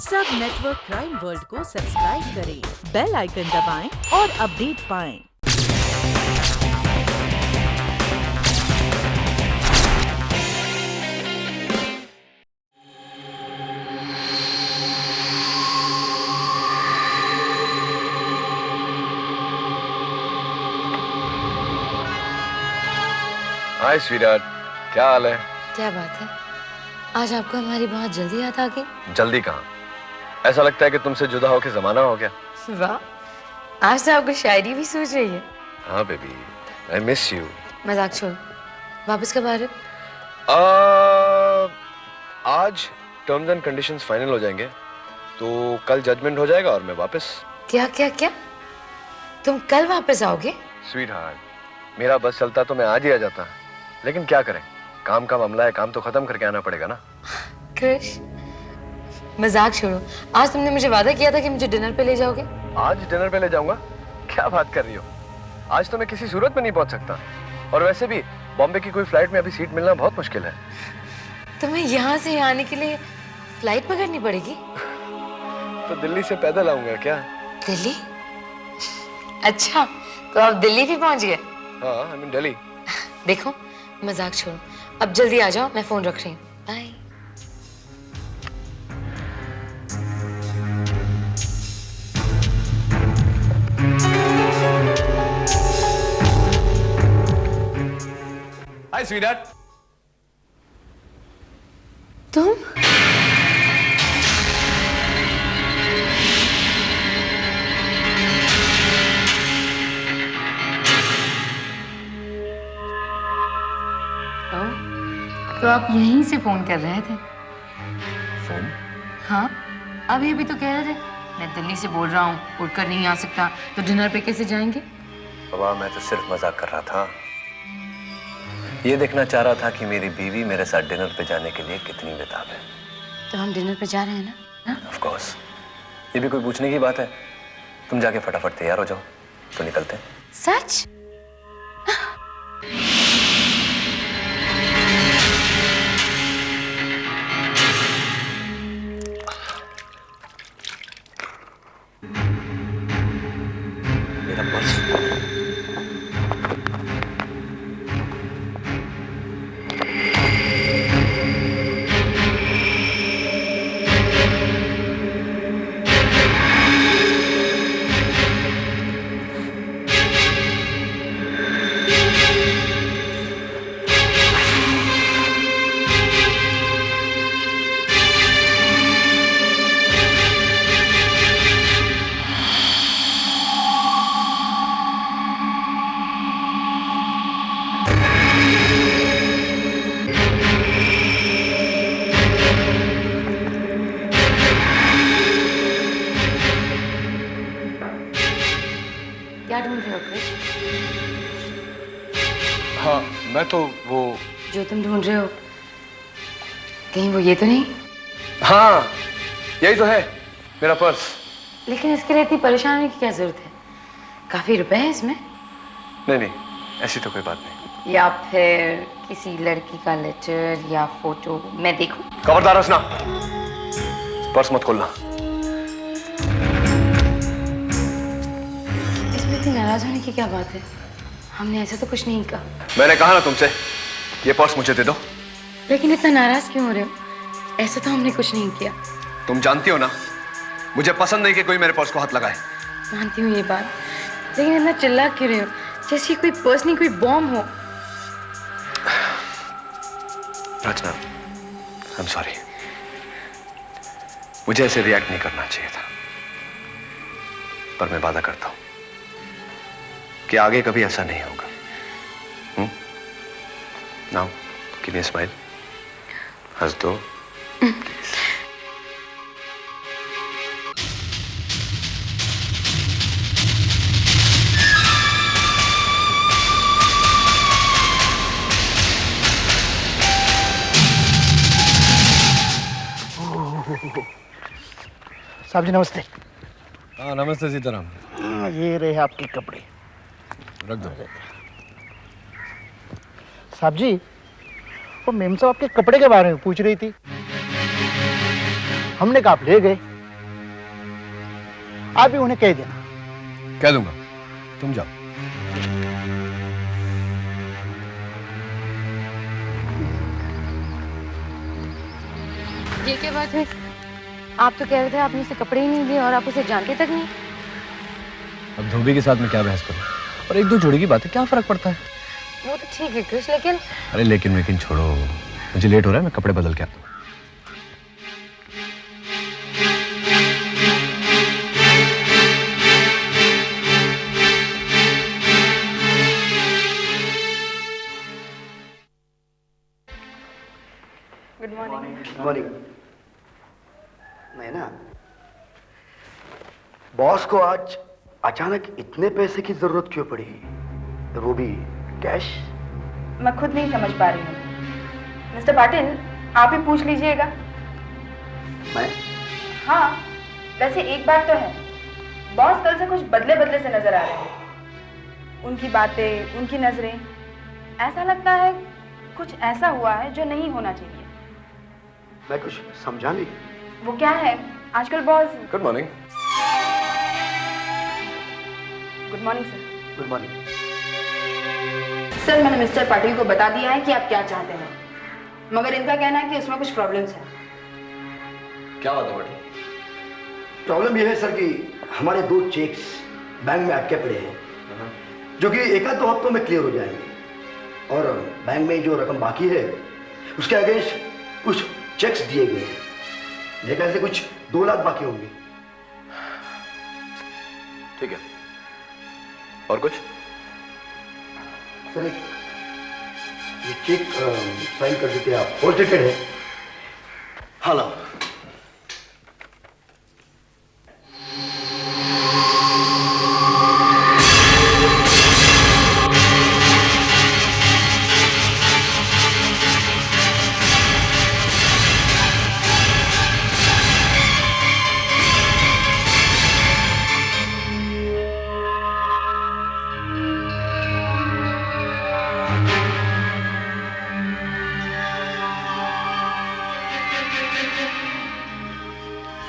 सब network crime world को subscribe करें, बेल आइकन दबाएं और अपडेट पाएं। हाय स्वीटहार्ट, क्या हाल है? क्या बात है, आज आपको हमारी बहुत जल्दी याद आ गई। जल्दी कहाँ? ऐसा लगता है कि तुमसे जुदा होके जमाना हो गया। वाह, आज तो आपको शायरी भी सूझ रही है। हाँ बेबी, आई मिस यू। मजाक छोड़ो, वापस कब आ रहे हो? आज टर्म्स एंड कंडीशंस फाइनल हो जाएंगे, तो कल जजमेंट हो जाएगा और मैं वापस। क्या क्या क्या? तुम कल वापस आओगे? स्वीटहार्ट, मेरा बस चलता तो मैं आज ही आ जाता, लेकिन क्या करें, काम का मामला है, काम तो खत्म करके आना पड़ेगा ना। क्रिश, मजाक छोड़ो, आज तुमने मुझे वादा किया था कि मुझे डिनर पे ले जाओगे। आज डिनर पे ले जाऊंगा? क्या बात कर रही हो? आज तो मैं किसी सूरत में नहीं पहुंच सकता, और वैसे भी बॉम्बे की कोई फ्लाइट में अभी सीट मिलना बहुत मुश्किल है। तुम्हें यहाँ से यहाँ आने के लिए फ्लाइट पकड़नी पड़ेगी? तो दिल्ली से पैदल आऊंगा क्या? दिल्ली? अच्छा, तो आप दिल्ली भी पहुंच गए? हाँ, आई मीन दिल्ली। देखो, मजाक छोड़ो, अब जल्दी आ जाओ, मैं फोन रख रही हूँ। बाय। हाय स्वीटहार्ट। तुम? तो आप यहीं से फोन कर रहे थे? फोन? हाँ, अभी अभी तो कह रहे थे मैं दिल्ली से बोल रहा हूँ, उड़कर नहीं आ सकता, तो डिनर पे कैसे जाएंगे? बाबा, मैं तो सिर्फ मजाक कर रहा था। ये देखना चाह रहा था कि मेरी बीवी मेरे साथ डिनर पे जाने के लिए कितनी बेताब है। तो हम डिनर पे जा रहे हैं ना? Of course. ये भी कोई पूछने की बात है? तुम जाके फटाफट तैयार हो जाओ, तो निकलते हैं। सच? मेरा पर्स। क्या ढूंढ रहे हो क्रिश? हाँ, मैं तो वो। जो तुम ढूंढ रहे हो, कहीं वो ये तो नहीं? हाँ, यही तो है, मेरा पर्स। लेकिन इसके लिए इतनी परेशान होने की क्या जरूरत है? काफी रुपए हैं इसमें। नहीं नहीं, ऐसी तो कोई बात नहीं। या फिर किसी लड़की का लेटर या फोटो, मैं देखूं? खबरदार हंसना, पर्स मत खोलना। इसमें इतनी नाराज होने की क्या बात है? हमने ऐसा तो कुछ नहीं कहा। मैंने कहा ना तुमसे, ये पर्स मुझे दे दो। लेकिन इतना नाराज क्यों हो रहे हो? ऐसा तो हमने कुछ नहीं किया। तुम जानती हो ना, मुझे पसंद नहीं कि कोई मेरे पर्स को हाथ लगाए। मानती हूँ ये बात, लेकिन इतना चिल्ला क्यों रहे हो, जैसे कोई पर्स नहीं, कोई बॉम्ब हो। रचना, आई एम सॉरी, मुझे ऐसे रिएक्ट नहीं करना चाहिए था, पर मैं वादा करता हूं कि आगे कभी ऐसा नहीं होगा। Now give me a smile, हंस दो प्लीज। साहब जी नमस्ते। हाँ नमस्ते सीताराम। ये रहे आपके कपड़े, रख दो। साहब जी, वो मेम साहब आपके कपड़े के बारे में पूछ रही थी। हमने कहा आप ले गए। आप भी उन्हें कह देना। कह दूंगा, तुम जाओ। ये क्या बात है? आप तो कह रहे थे आपने उसे कपड़े ही नहीं दिए और आप उसे जानते तक नहीं। अब धोबी के साथ में क्या बहस करूं? और एक दो जोड़ी की बात है, क्या फर्क पड़ता है? वो तो ठीक है कृष, लेकिन अरे लेकिन छोड़ो, मुझे लेट हो रहा है, मैं कपड़े बदल के आता हूं। Good morning. Good morning. नहीं ना, बॉस को आज अचानक इतने पैसे की जरूरत क्यों पड़ी, वो भी कैश? मैं खुद नहीं समझ पा रही हूँ। मिस्टर पाटिल, आप ही पूछ लीजिएगा। मैं? हाँ, वैसे एक बात तो है, बॉस कल से कुछ बदले बदले से नजर आ रहे हैं। उनकी बातें, उनकी नजरें, ऐसा लगता है कुछ ऐसा हुआ है जो नहीं होना चाहिए। मैं कुछ समझा नहीं। वो क्या है, आजकल boss. Good morning. Good morning sir. Good morning. Sir, मैंने मिस्टर पाटिल को बता दिया है कि आप क्या चाहते हैं, मगर इनका कहना है कि उसमें कुछ प्रॉब्लम्स हैं। क्या बात है पाटिल? प्रॉब्लम यह है सर कि हमारे 2 चेक्स बैंक में अटके पड़े हैं, जो कि एक आध 2 हफ्तों में क्लियर हो जाएंगे। और बैंक में जो रकम बाकी है उसके अगेंस्ट कुछ चेक्स दिए गए हैं। मेरे ख्याल से कुछ 2 लाख बाकी होंगे। ठीक है, और कुछ? सर, ये चेक साइन कर देते आप, पोस्टेड है। हेलो।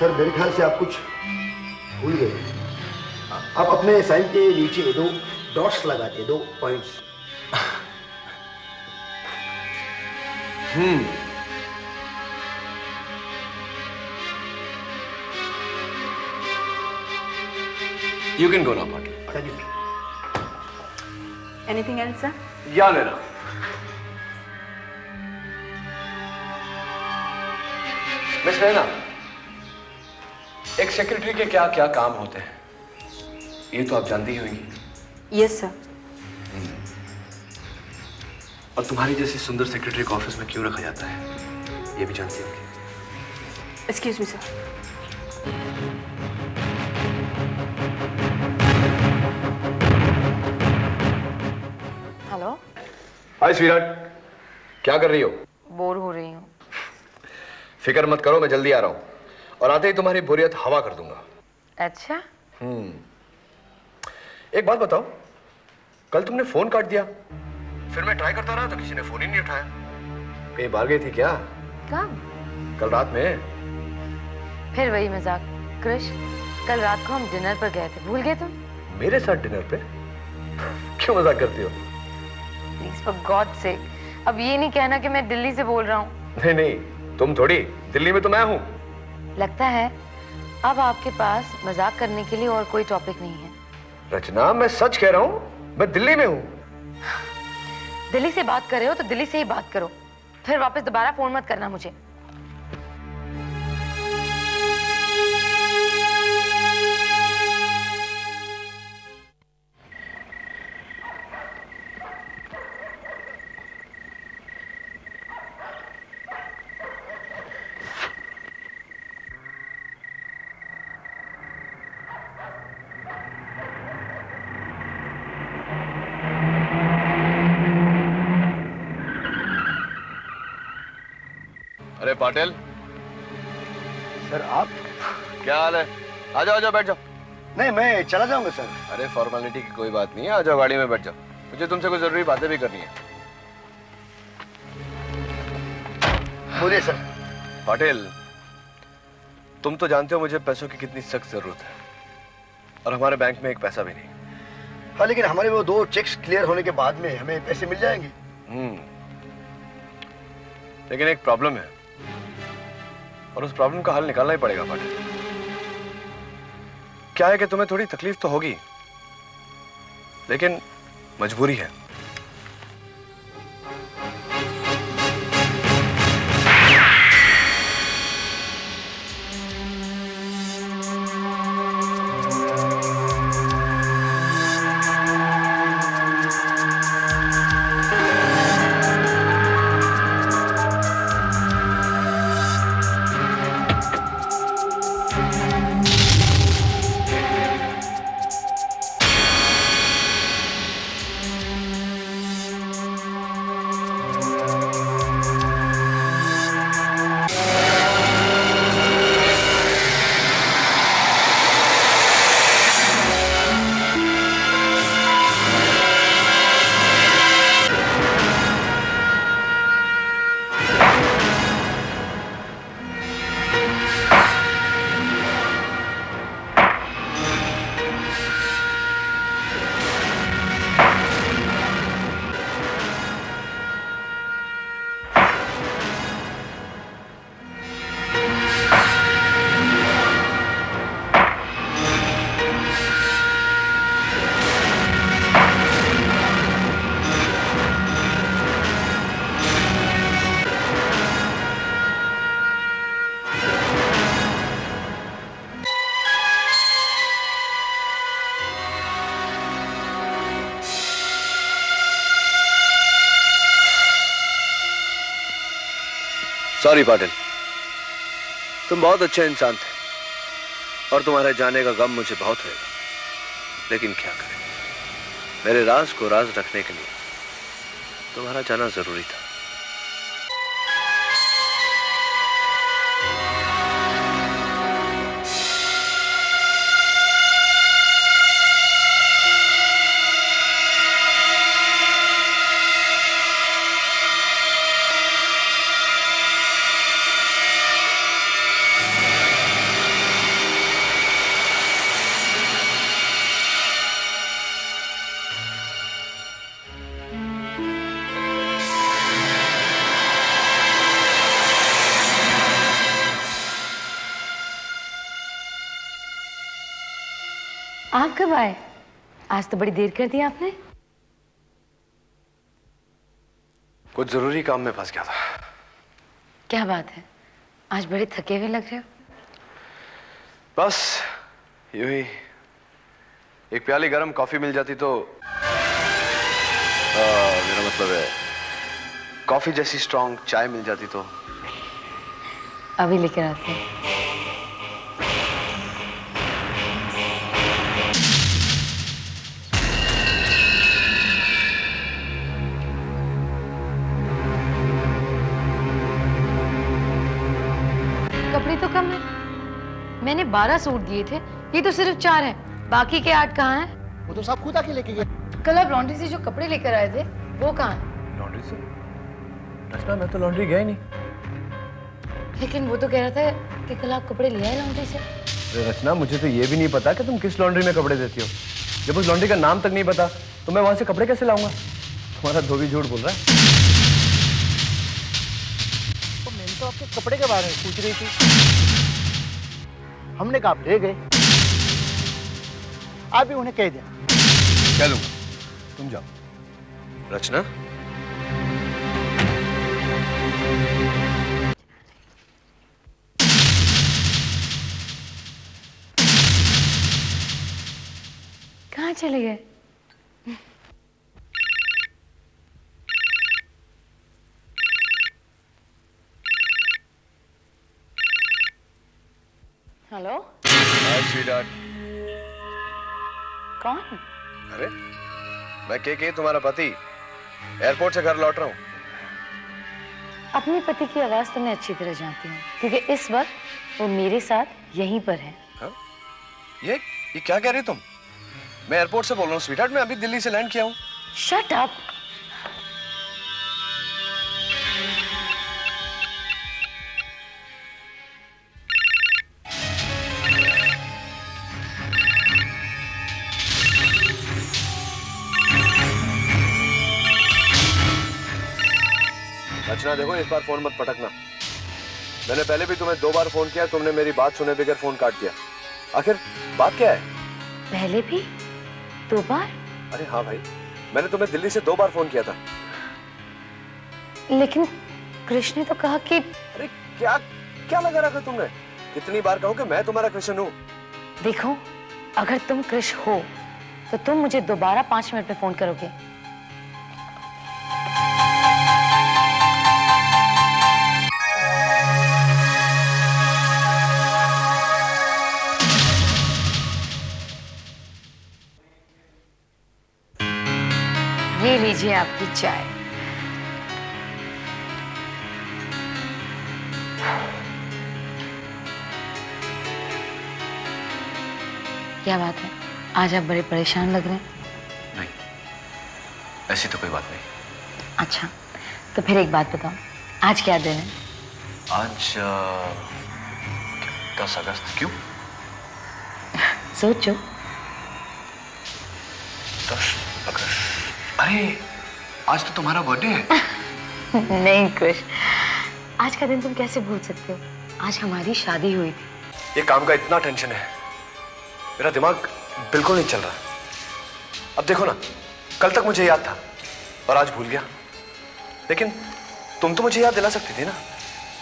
सर, मेरे ख्याल से आप कुछ भूल गए। आप अपने साइन के नीचे 2 डॉट्स लगाते, 2 points. You can go now Patil. Thank you. Anything else sir? या लेना। मिस नैना, एक सेक्रेटरी के क्या क्या काम होते हैं ये तो आप जानती ही होंगी। Yes sir. और तुम्हारी जैसी सुंदर सेक्रेटरी को ऑफिस में क्यों रखा जाता है ये भी जानती होंगी। Excuse me sir. हेलो। हाय स्वीटहार्ट, क्या कर रही हो? बोर हो रही हूँ। फिक्र मत करो, मैं जल्दी आ रहा हूँ और आते ही तुम्हारी बोरियत हवा कर दूंगा। अच्छा। एक बात बताओ, कल तुमने फोन काट दिया, फिर मैं ट्राई करता रहा तो किसी ने फोन ही नहीं उठाया। कहीं बाहर गई थी क्या? कब? कल रात में। फिर वही मजाक। कृष, कल रात को हम डिनर पर गए थे, भूल गए तुम? मेरे साथ डिनर पे? क्यों मजाक करती हो? प्लीज फॉर गॉड सेक, अब ये नहीं कहना कि मैं दिल्ली से बोल रहा हूँ। नहीं नहीं, तुम थोड़ी, दिल्ली में तो मैं हूँ। लगता है अब आपके पास मजाक करने के लिए और कोई टॉपिक नहीं है। रचना, मैं सच कह रहा हूँ, मैं दिल्ली में हूँ। दिल्ली से बात कर रहे हो तो दिल्ली से ही बात करो, फिर वापस दोबारा फोन मत करना मुझे। अरे पाटिल। सर, आप? क्या हाल है? आ जाओ बैठ जाओ। नहीं, मैं चला जाऊंगा सर। अरे फॉर्मेलिटी की कोई बात नहीं है, आ जाओ गाड़ी में बैठ जाओ, मुझे तुमसे कुछ जरूरी बातें भी करनी है। बोलिए सर। पाटिल, तुम तो जानते हो मुझे पैसों की कितनी सख्त जरूरत है। और हमारे बैंक में एक पैसा भी नहीं। हाँ, लेकिन हमारे वो 2 चेक्स क्लियर होने के बाद में हमें पैसे मिल जाएंगे। लेकिन एक प्रॉब्लम है और उस प्रॉब्लम का हल निकालना ही पड़ेगा पाटिल। क्या है कि तुम्हें थोड़ी तकलीफ तो होगी, लेकिन मजबूरी है। सॉरी पाटिल, तुम बहुत अच्छे इंसान थे और तुम्हारे जाने का गम मुझे बहुत होगा, लेकिन क्या करें, मेरे राज को राज रखने के लिए तुम्हारा जाना जरूरी था। आप कब आए? आज तो बड़ी देर कर दी आपने। कुछ जरूरी काम में फंस गया था। क्या बात है, आज बड़े थके हुए लग रहे हो। बस यूं ही, एक प्याली गरम कॉफी मिल जाती तो मेरा मतलब है कॉफी जैसी स्ट्रॉन्ग चाय मिल जाती तो। अभी लेकर आते हैं। कपड़े तो कम है, मैंने 12 सूट दिए थे, ये तो सिर्फ 4 हैं, बाकी के 8 कहाँ हैं? वो तो सब खुद आके लेके गए। कल आप लॉन्ड्री से जो कपड़े लेकर आए थे वो कहाँ हैं? लॉन्ड्री से? रचना, मैं तो लॉन्ड्री गया ही नहीं। लेकिन वो तो कह रहा था कि कल आप कपड़े ले आए लॉन्ड्री से। अरे रचना, मुझे तो ये भी नहीं पता कि तुम किस लॉन्ड्री में कपड़े देती हो। जब उस लॉन्ड्री का नाम तक नहीं पता तो मैं वहां से कपड़े कैसे लाऊंगा? तुम्हारा धोबी झूठ बोल रहा है। तो मैंने तो आपके कपड़े के बारे में पूछ रही थी, हमने कहा आप ले गए। आप भी उन्हें कह दिया। कह दूंगा, तुम जाओ। रचना, कहाँ चले गए? हेलो, हाय स्वीटहार्ट। कौन? अरे मैं के तुम्हारा पति, एयरपोर्ट से घर लौट रहा हूँ। अपने पति की आवाज तो मैं अच्छी तरह जानती हूँ, क्योंकि इस वक्त वो मेरे साथ यहीं पर है। हाँ? ये क्या कह रही तुम? मैं एयरपोर्ट से बोल रहा हूँ स्वीटहार्ट, मैं अभी दिल्ली से लैंड किया हूँ। Shut up. रचना देखो, इस बार फोन मत पटकना। मैंने पहले भी तुम्हें 2 बार फोन किया, तुमने मेरी बात सुने बगैर फोन काट दिया। आखिर बात क्या है? पहले भी 2 बार? अरे हाँ भाई, मैंने तुम्हें दिल्ली से 2 बार फोन किया था। लेकिन कृष्ण ने तो कहा कि... अरे क्या क्या लगा रखा तुमने? कितनी बार कहूं कि मैं तुम्हारा कृष्ण हूँ? देखो, अगर तुम कृष्ण हो तो तुम मुझे दोबारा 5 मिनट में फोन करोगे। ये लीजिए आपकी चाय। क्या बात है, आज आप बड़े परेशान लग रहे हैं। नहीं, ऐसी तो कोई बात नहीं। अच्छा, तो फिर एक बात बताओ, आज क्या दिन है? आज 10 अगस्त। क्यों? सोचो। 10 अगस्त। अरे, आज तो तुम्हारा बर्थडे है। नहीं कृष्ण, आज का दिन तुम कैसे भूल सकते हो? आज हमारी शादी हुई थी। ये काम का इतना टेंशन है, मेरा दिमाग बिल्कुल नहीं चल रहा। अब देखो ना, कल तक मुझे याद था और आज भूल गया। लेकिन तुम तो मुझे याद दिला सकती थी ना।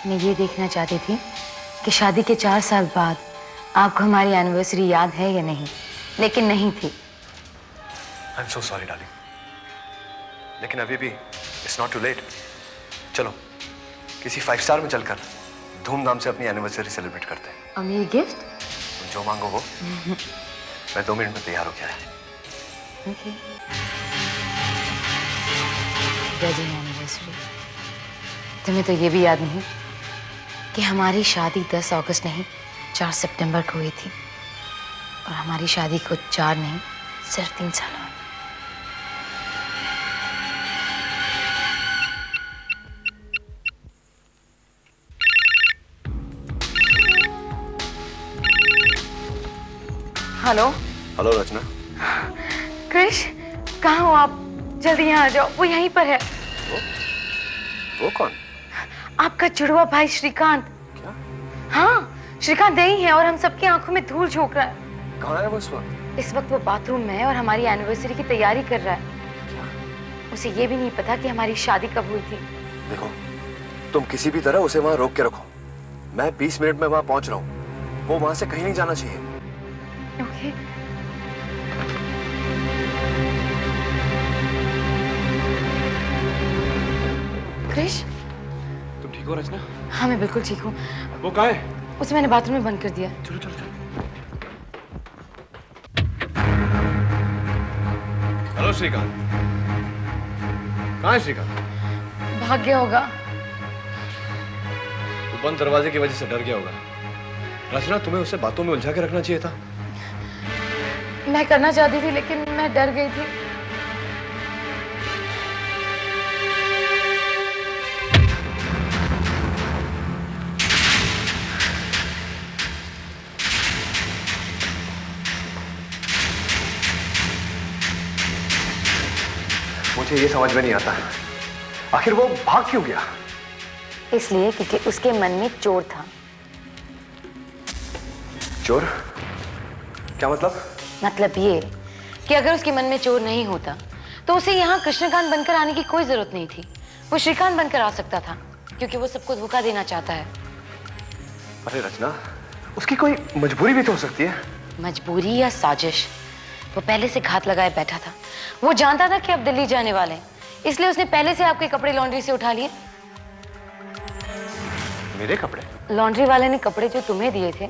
मैं ये देखना चाहती थी कि शादी के 4 साल बाद आपको हमारी एनिवर्सरी याद है या नहीं, लेकिन नहीं थी। I am so sorry darling, लेकिन अभी भी इट्स नॉट टू लेट। चलो किसी 5 स्टार में चलकर धूमधाम से अपनी एनिवर्सरी सेलिब्रेट करते हैं। और मेरी गिफ्ट? तुम जो मांगो वो। मैं 2 मिनट में तैयार हो गया है। ओके। Wedding anniversary. तुम्हें तो ये भी याद नहीं कि हमारी शादी 10 अगस्त नहीं 4 सितंबर को हुई थी, और हमारी शादी को 4 नहीं सिर्फ 3 साल हुए। हेलो। हेलो रचना। कृष, कहाँ हो आप? जल्दी यहाँ आ जाओ, वो यहीं पर है। वो कौन? आपका जुड़वा भाई श्रीकांत। क्या? हाँ, श्रीकांत यही है और हम सबकी आंखों में धूल झोंक रहा है। कहाँ है वो इस वक्त? इस वक्त वो बाथरूम में है और हमारी एनिवर्सरी की तैयारी कर रहा है। उसे ये भी नहीं पता कि हमारी शादी कब हुई थी। देखो, तुम किसी भी तरह उसे वहां रोक के रखो। मैं 20 मिनट में वहां पहुंच रहा हूँ। वो वहां से कहीं नहीं जाना चाहिए। ओके। कृष, तुम ठीक हो रचना? हाँ मैं बिल्कुल ठीक हूँ। वो कहाँ है? उसे मैंने बाथरूम में बंद कर दिया। चलो चलो चलो। हेलो श्रीकांत, कहाँ है श्रीकांत? भाग गया होगा। वो बंद दरवाजे की वजह से डर गया होगा। रचना, तुम्हें उसे बातों में उलझा के रखना चाहिए था। मैं करना चाहती थी लेकिन मैं डर गई थी। मुझे ये समझ में नहीं आता, आखिर वो भाग क्यों गया? इसलिए क्योंकि उसके मन में चोर था। चोर? क्या मतलब? मतलब ये कि अगर उसके मन में चोर नहीं होता तो उसे यहाँ कृष्णकांत बनकर आने की कोई जरूरत नहीं थी। वो श्रीकांत बनकर आ सकता था क्योंकि वो सबको धोखा देना चाहता है। अरे रचना, उसकी कोई मजबूरी भी तो हो सकती है। मजबूरी या साजिश? वो पहले से घात लगाए बैठा था। वो जानता था कि आप दिल्ली जाने वाले हैं, इसलिए उसने पहले से आपके कपड़े लॉन्ड्री से उठा लिए। मेरे कपड़े? लॉन्ड्री वाले ने कपड़े जो तुम्हें दिए थे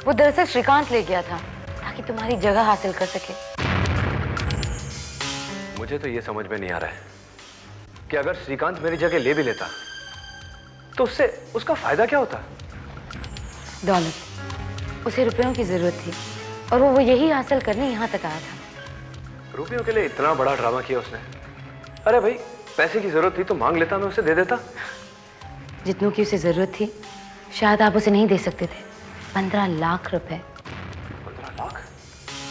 वो दरअसल श्रीकांत ले गया था ताकि तुम्हारी जगह हासिल कर सके। मुझे तो ये समझ में नहीं आ रहा है कि अगर श्रीकांत मेरी जगह ले भी लेता तो उससे उसका फायदा क्या होता? दौलत। उसे रुपयों की जरूरत थी और वो यही हासिल करने यहाँ तक आया था। रुपयों के लिए इतना बड़ा ड्रामा किया उसने? अरे भाई, पैसे की जरूरत थी तो मांग लेता, मैं उसे दे देता। जितनों की उसे जरूरत थी शायद आप उसे नहीं दे सकते थे। 15 लाख रुपए। 15 लाख?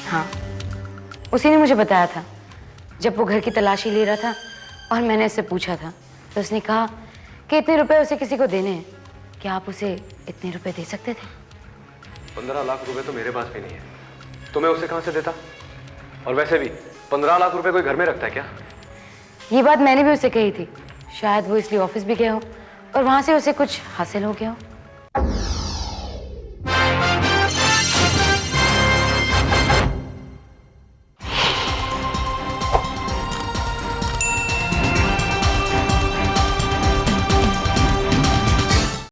हाँ, उसी ने मुझे बताया था जब वो घर की तलाशी ले रहा था और मैंने उससे पूछा था तो उसने कहा कि इतने रुपए उसे किसी को देने हैं। क्या आप उसे इतने रुपए दे सकते थे? 15 लाख रुपए तो मेरे पास भी नहीं है, तो मैं उसे कहां से देता? और वैसे भी 15 लाख रुपए कोई घर में रखता है क्या? ये बात मैंने भी उसे कही थी। शायद वो इसलिए ऑफिस भी गए हो और वहां से उसे कुछ हासिल हो गया हो।